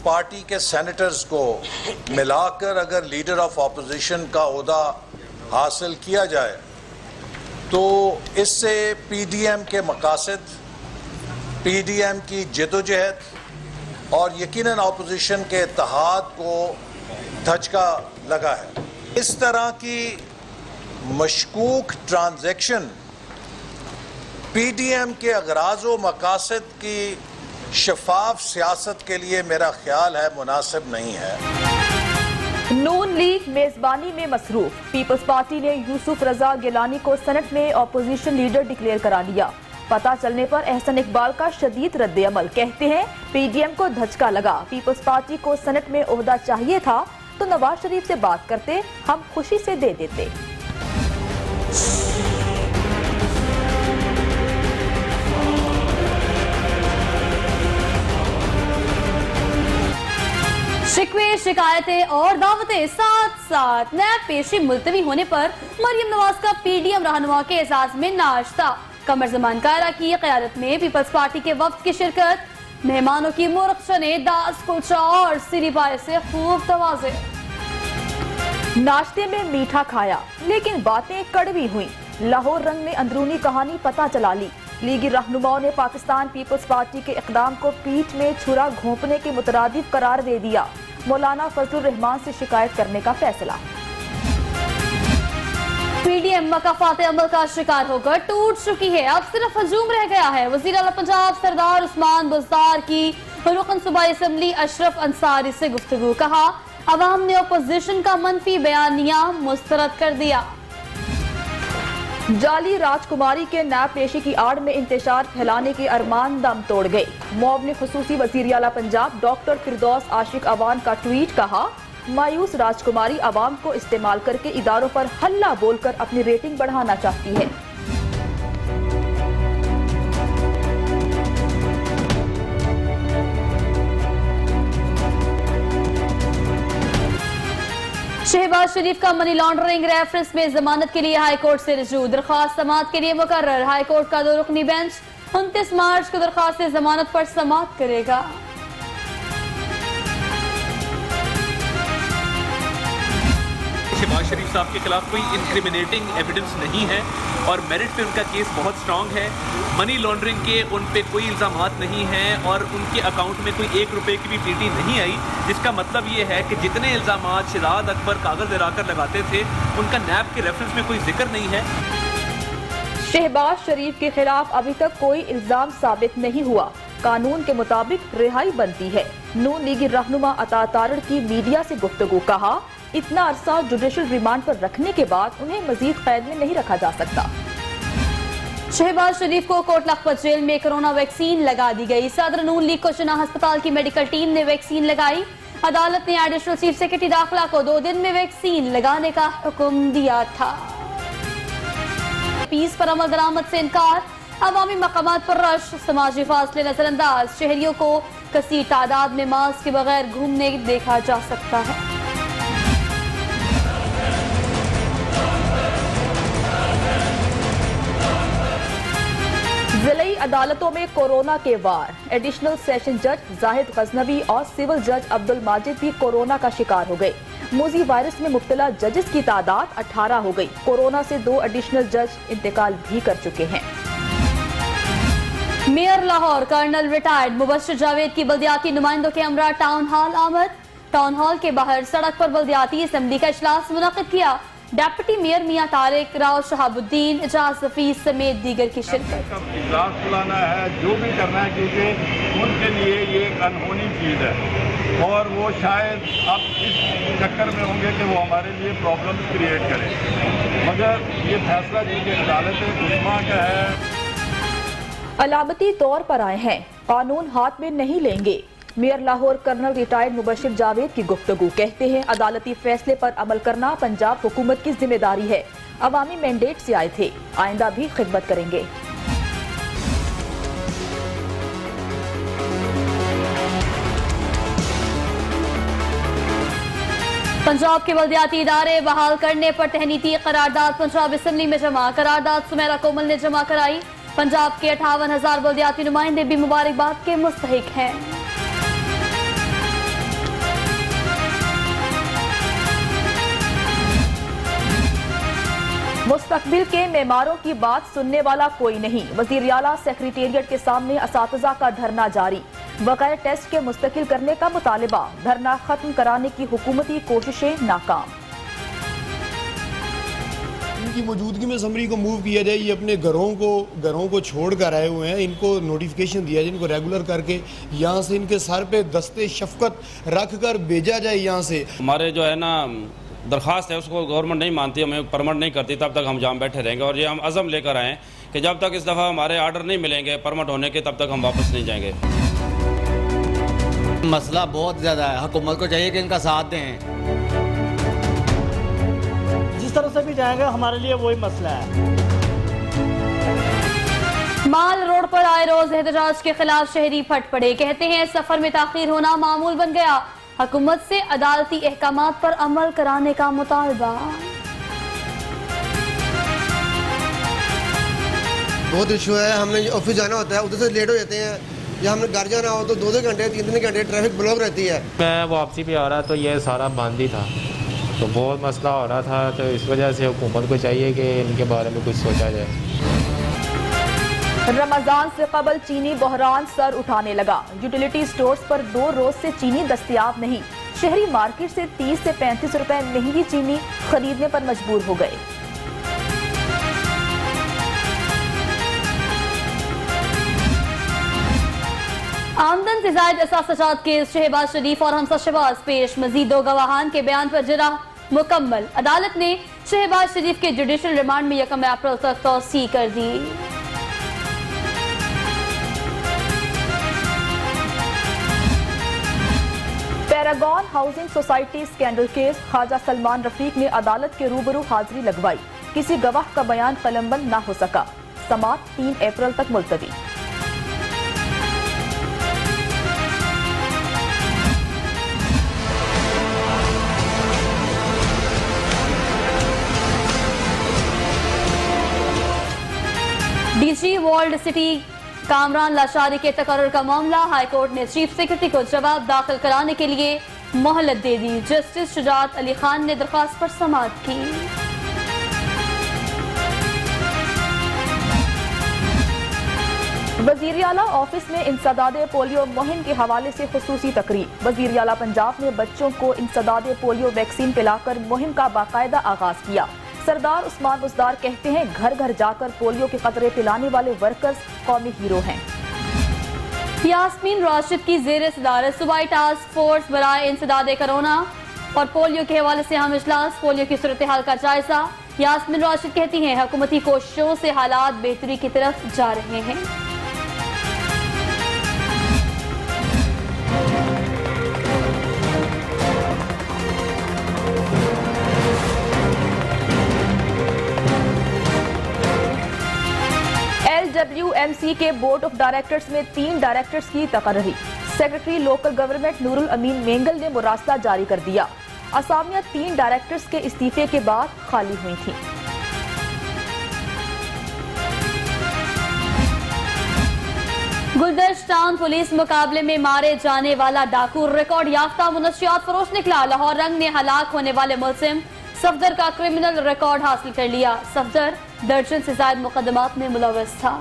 Party के senators को मिलाकर अगर लीडर ऑफ ऑपोजिशन का ओहदा हासिल किया जाए तो इससे पीडीएम के मकासद, पीडीएम की जदोजहद और यकीनन ऑपोजिशन के इत्तेहाद को धचका लगा है। इस तरह की मशकूक ट्रांजैक्शन पीडीएम के अगराज व मकासद की शफाफ सियासत के लिए मेरा ख्याल है मुनासिब नहीं है। नून लीग मेजबानी में मसरूफ। पीपल्स पार्टी ने यूसुफ रजा गिलानी को सेनेट में ऑपोजिशन लीडर डिक्लेयर करा लिया। पता चलने पर एहसन इकबाल का शदीद रद्द-ए-अमल। कहते हैं पीडीएम को धचका लगा। पीपल्स पार्टी को सेनेट में ओहदा चाहिए था तो नवाज शरीफ से बात करते, हम खुशी से दे देते। शिकवे, शिकायतें और दावतें साथ साथ। नैब पेशी मुलतवी होने पर मरियम नवाज का पीडीएम रहनुमा के एजाज में नाश्ता। कमर जमान कायरा की क़यादत में पीपल्स पार्टी के वफ्द की शिरकत। मेहमानों की मुरखचने, दास कुलचा और सिरी पाए से खूब तवाज़े। नाश्ते में मीठा खाया लेकिन बातें कड़वी हुई। लाहौर रंग में अंदरूनी कहानी पता चला ली। लीगी रहनुमाओं ने पाकिस्तान पीपल्स पार्टी के इक़दाम को पीठ में छुरा घोंपने के मुतरादिफ करार दे दिया। मौलाना फजलुर रहमान से शिकायत करने का फैसला। पीडीएम मकाफात अमल का शिकार होकर टूट चुकी है, अब सिर्फ हजूम रह गया है। वज़ीर आला पंजाब सरदार उस्मान बुज़दार की रुकन सूबाई असेंबली अशरफ अंसारी से गुफ्तगू। कहा अवाम ने अपोजिशन का मनफी बयानिया मुस्तरद कर दिया। जाली राजकुमारी के नैब पेशी की आड़ में इंतशार फैलाने के अरमान दम तोड़ गए। मुआविन खुसूसी वज़ीर आला पंजाब डॉक्टर फिरदौस आशिक अवान का ट्वीट। कहा मायूस राजकुमारी अवाम को इस्तेमाल करके इदारों पर हल्ला बोलकर अपनी रेटिंग बढ़ाना चाहती है। शहबाज शरीफ का मनी लॉन्ड्रिंग रेफरेंस में जमानत के लिए हाई कोर्ट से रजू। दरख्वास्त समाअत के लिए मुकर्रर। हाई कोर्ट का 2 रुकनी बेंच 29 मार्च को दरख्वास्त जमानत पर समाअत करेगा। शहबाज शरीफ साहब के खिलाफ कोई इंक्रिमिनेटिंग एविडेंस नहीं है और मेरिट पे उनका केस बहुत स्ट्रांग है। मनी लॉन्ड्रिंग के उन पे कोई इल्जामात नहीं हैं और उनके अकाउंट में कोई 1 रुपए की भी टीटी नहीं आई, जिसका मतलब ये है कि जितने इल्जामात शिराद अकबर कागज लहराकर लगाते थे उनका नैब के रेफरेंस में कोई जिक्र नहीं है। शहबाज शरीफ के खिलाफ अभी तक कोई इल्जाम साबित नहीं हुआ। कानून के मुताबिक रिहाई बनती है। नून लीगी रहनुमा अता तारड़ की मीडिया से गुफ्तगू। कहा इतना अरसा जुडिशल रिमांड पर रखने के बाद उन्हें मजीद कैद में नहीं रखा जा सकता। शहबाज शरीफ को कोट लखपत जेल में कोरोना वैक्सीन लगा दी गई। सदर नून लीग को चुना अस्पताल की मेडिकल टीम ने वैक्सीन लगाई। अदालत ने एडिशनल चीफ सेक्रेटरी दाखिला को 2 दिन में वैक्सीन लगाने का हुक्म दिया था। फीस पर अमल दरामद से इनकार। अवामी मकामात पर रश, समाजी फासले नजरअंदाज। शहरियों को कसीर तादाद में मास्क के बगैर घूमने देखा जा सकता है। जिले अदालतों में कोरोना के वार। एडिशनल सेशन जज जाहिद गजनवी और सिविल जज अब्दुल माजिद भी कोरोना का शिकार हो गए। मूजी वायरस में मुब्तला जजेस की तादाद 18 हो गई। कोरोना से 2 एडिशनल जज इंतकाल भी कर चुके हैं। Mayor Lahore colonel retired Mubashir Javed की बल्दियाती नुमाइंदों के हमरा टाउन हॉल आमद। टाउन हॉल के बाहर सड़क पर बल्दियाती असेंबली का इजलास मुनक़िद किया। डेप्यूटी मेयर मियां तारिक, राव शहाबुद्दीन, एजाज हफीज समेत दीगर की शिरकत। इजलास बुलाना है, जो भी करना है, क्योंकि उनके लिए ये एक अनहोनी चीज़ है और वो शायद अब इस चक्कर में होंगे कि वो हमारे लिए प्रॉब्लम क्रिएट करें, मगर ये फैसला चूँकि अदालत उस्मा का है। अलामती तौर पर आए हैं, कानून हाथ में नहीं लेंगे। Mayor Lahore colonel retired Mubashir Javed की गुफ्तगू। कहते हैं अदालती फैसले पर अमल करना पंजाब हुकूमत की जिम्मेदारी है। अवामी मैंडेट से आए थे, आइंदा भी खिदमत करेंगे। पंजाब के बल्दियाती इदारे बहाल करने पर तहनीती करारदाद पंजाब असेंबली में जमा। करारदाद सुमेरा कोमल ने जमा कराई। पंजाब के 58,000 बल्दियाती नुमाइंदे भी मुबारकबाद के मुस्तहिक हैं। मुस्तकबिल के मेमारों की बात सुनने वाला कोई नहीं। वज़ीर आला सेक्रेटेरिएट के सामने असातिज़ा का धरना जारी। बगैर टेस्ट के मुस्तकिल करने का मुतालिबा। धरना खत्म कराने की हुकूमती कोशिशें नाकाम। इनकी मौजूदगी में असम्बली को मूव किया जाए। ये अपने घरों को छोड़ कर आए हुए हैं। इनको नोटिफिकेशन दिया जाए, इनको रेगुलर करके यहाँ से इनके सर पे दस्ते शफकत रख कर भेजा जाए यहाँ से। हमारे जो है ना दरख्वास्त है उसको गवर्नमेंट नहीं मानती, हमें परमिट नहीं करती, तब तक हम जाम बैठे रहेंगे। और ये हम अज़म लेकर आए कि जब तक इस दफ़ा हमारे आर्डर नहीं मिलेंगे परमिट होने के, तब तक हम वापस नहीं जाएंगे। मसला बहुत ज़्यादा है, हुकूमत को चाहिए कि इनका साथ दें। जिस तरह से भी जाएगा हमारे लिए वही मसला है। माल रोड पर आए रोज एहतजाज के खिलाफ शहरी फट पड़े। कहते हैं सफर में ताखीर होना मामूल बन गया। हुकूमत से अदालती अहकामात पर अमल कराने का मुतालबा। बहुत इशू है। हमने ऑफिस जाना होता है, उधर से लेट हो जाते हैं, या हमने घर जाना हो तो 2-2 घंटे 3-3 घंटे ट्रैफिक ब्लॉक रहती है। मैं वापसी पे आ रहा तो ये सारा बंद ही था, तो बहुत मसला हो रहा था। तो इस वजह से हुकूमत को चाहिए कि इनके बारे में कुछ सोचा जाए। रमजान से कबल चीनी बहरान सर उठाने लगा। यूटिलिटी स्टोर्स पर 2 रोज से चीनी दस्तयाब नहीं। शहरी मार्केट से 30 से 35 रुपए महंगी चीनी खरीदने पर मजबूर हो गए। आमदन से जायद असासजात केस शहबाज शरीफ और हमजा शहबाज पेश। मजीद 2 गवाहान के बयान पर जरा मुकम्मल। अदालत ने शहबाज शरीफ के जुडिशल रिमांड में 1 अप्रैल तक तौसी कर दी। Paragon Housing Society scandal case. Khawaja Salman Rafique ने अदालत के रूबरू हाजिरी लगवाई। किसी गवाह का बयान कलमबंद न हो सका। समाअत 3 अप्रैल तक मुलतवी। DC World City Kamran Lashari के तकर्रुर का मामला। हाईकोर्ट ने चीफ सेक्रेटरी को जवाब दाखिल कराने के लिए मोहलत दे दी। जस्टिस शुजात अली खान ने दरख्वास्त पर समाअत की। वज़ीर आला ऑफिस में इंसदादे पोलियो मुहिम के हवाले से खुसूसी तकरीर। वज़ीर आला पंजाब ने बच्चों को इंसदादे पोलियो वैक्सीन पिलाकर मुहिम का बाकायदा आगाज किया। सरदार उस्मान बुज़दार कहते हैं घर घर जाकर पोलियो के कतरे पिलाने वाले वर्कर्स कौमी हीरो हैं। यास्मीन राशिद की ज़ेर सदारत सूबाई टास्क फोर्स बराए इंसदादे कोरोना और पोलियो के हवाले से अहम इजलास। पोलियो की सूरत हाल का जायजा। यास्मीन राशिद कहती हैं हुकूमती कोशिशों से हालात बेहतरी की तरफ जा रहे हैं। LWMC के बोर्ड ऑफ डायरेक्टर्स में 3 डायरेक्टर्स की तकर्री। सेक्रेटरी लोकल गवर्नमेंट नूरुल अमीन मेंगल ने मुरासला जारी कर दिया। असामियां 3 डायरेक्टर्स के इस्तीफे के बाद खाली हुई थी। गुलदस्तान पुलिस मुकाबले में मारे जाने वाला डाकू रिकॉर्ड याफ्ता मुनशियात फरोश निकला। लाहौर रंग ने हलाक होने वाले मुलजिम सफदर का क्रिमिनल रिकॉर्ड हासिल कर लिया। सफदर दर्जन से ज्यादा मुकदमात में मुलव्वस था।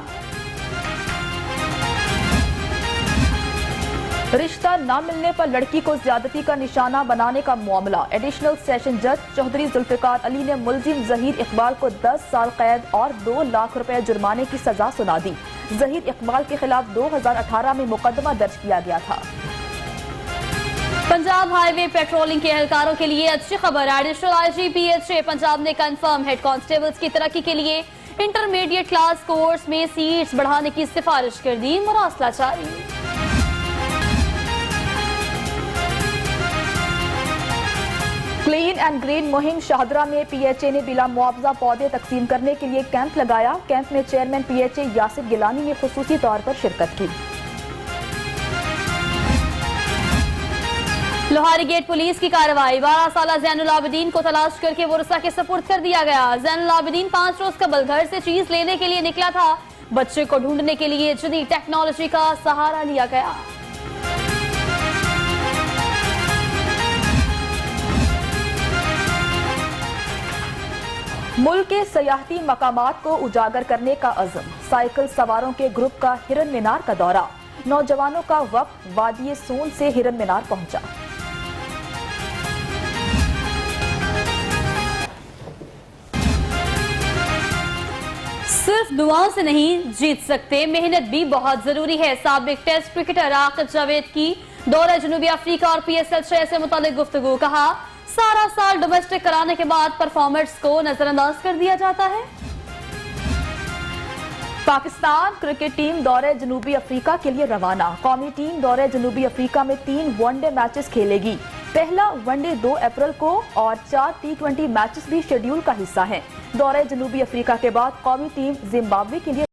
रिश्ता न मिलने पर लड़की को ज्यादती का निशाना बनाने का मामला। एडिशनल सेशन जज चौधरी जुल्फिकार अली ने मुलजिम जहीर इकबाल को 10 साल कैद और 2 लाख रुपए जुर्माने की सजा सुना दी। जहीर इकबाल के खिलाफ 2018 में मुकदमा दर्ज किया गया था। पंजाब हाईवे पेट्रोलिंग के एहलकारों के लिए अच्छी खबर। एडिशनल IGPH पंजाब ने कंफर्म हेड कांस्टेबल्स की तरक्की के लिए इंटरमीडिएट क्लास कोर्स में सीट्स बढ़ाने की सिफारिश कर दी। मुरासला जारी। क्लीन एंड ग्रीन मुहिम शाहदरा में PHA ने बिला मुआवजा पौधे तकसीम करने के लिए कैंप लगाया। कैंप में चेयरमैन PHA यासिर गिलानी ने खुसूसी तौर पर शिरकत की। लोहारी गेट पुलिस की कार्रवाई। 12 साला ज़ैनुल आबिदीन को तलाश करके वरसा के सपुर्द कर दिया गया। ज़ैनुल आबिदीन 5 रोज कबल घर से चीज लेने के लिए निकला था। बच्चे को ढूंढने के लिए जदीद टेक्नोलॉजी का सहारा लिया गया। मुल्क के सयाहती मकामात को उजागर करने का अज़म, साइकिल सवारों के ग्रुप का हिरन मीनार का दौरा, नौजवानों का वक्त वादी सोन से हिरन मीनार पहुंचा। सिर्फ दुआओं से नहीं जीत सकते, मेहनत भी बहुत जरूरी है। साबिक टेस्ट क्रिकेटर आकिब जावेद की दौरा जनूबी अफ्रीका और PSL 6 से मुतालिक गुफ्तगू। कहा, सारा साल डोमेस्टिक कराने के बाद परफॉर्मेंस को नजरअंदाज कर दिया जाता है। पाकिस्तान क्रिकेट टीम दौरे जनूबी अफ्रीका के लिए रवाना। कौमी टीम दौरे जनूबी अफ्रीका में 3 वनडे मैचेस खेलेगी। पहला वनडे 2 अप्रैल को और 4 T20 मैचेस भी शेड्यूल का हिस्सा हैं। दौरे जनूबी अफ्रीका के बाद कौमी टीम जिम्बाब्वे के लिए